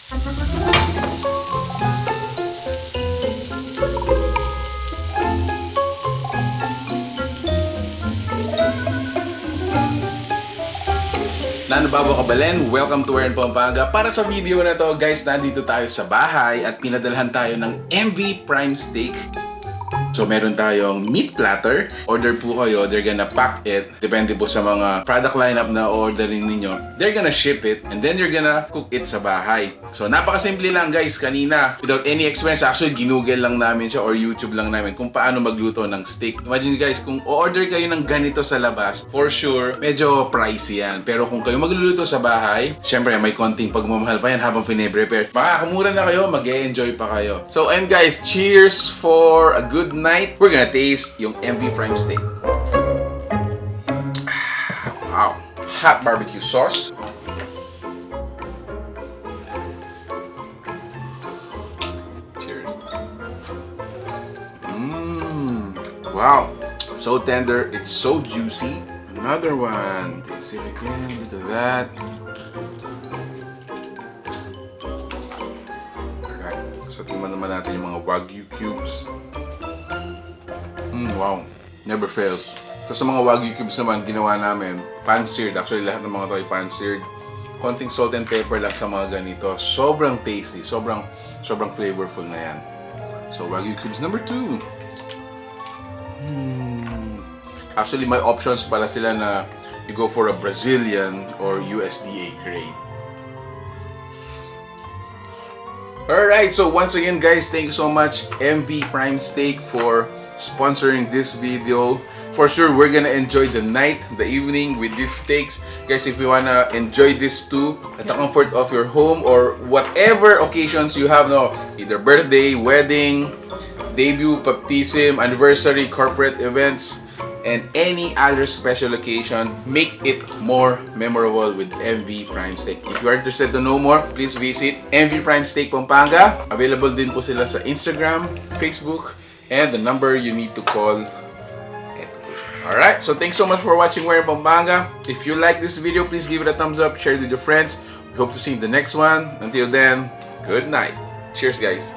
Nanababo Kabalen, welcome to BIR Pampanga. Para sa video na to guys, nandito tayo sa bahay at pinadalhan tayo ng MV Prime Steak. So meron tayong meat platter. Order po kayo, they're gonna pack it. Depende po sa mga product lineup na orderin ninyo. They're gonna ship it and then you're gonna cook it sa bahay. So napakasimple lang guys, kanina without any expense, actually ginugel lang namin siya or YouTube lang namin kung paano magluto ng steak. Imagine guys, kung order kayo ng ganito sa labas, for sure medyo pricey yan. Pero kung kayo magluluto sa bahay, syempre may konting pagmamahal pa yan habang pine-prepare. Makakamura na kayo, mag-e-enjoy pa kayo. So and guys, cheers for a good night. We're gonna taste yung MV Prime Steak. Wow. Hot barbecue sauce. Cheers. Wow. So tender. It's so juicy. Another one. Taste it again. Look at that. Alright. So tingnan naman natin yung mga Wagyu cubes. Wow, never fails. So sa mga Wagyu cubes naman, ginawa namin pan-seared. Actually, lahat ng mga ito ay pan-seared. Konting salt and pepper lang sa mga ganito. Sobrang tasty, sobrang flavorful na yan. So Wagyu cubes number 2. Actually, may options pala sila na you go for a Brazilian or USDA grade. Alright, so once again guys, thank you so much MV Prime Steak for sponsoring this video. For sure, we're gonna enjoy the night, the evening with these steaks. Guys, if you wanna enjoy this too at the comfort of your home or whatever occasions you have, no, either birthday, wedding, debut, baptism, anniversary, corporate events, and any other special occasion, make it more memorable with MV Prime Steak. If you are interested to know more, please visit MV Prime Steak Pampanga. Available din po sila sa Instagram, Facebook, and the number you need to call. Alright, so thanks so much for watching BIR Pampanga. If you like this video, please give it a thumbs up, share it with your friends. We hope to see you in the next one. Until then, good night. Cheers guys.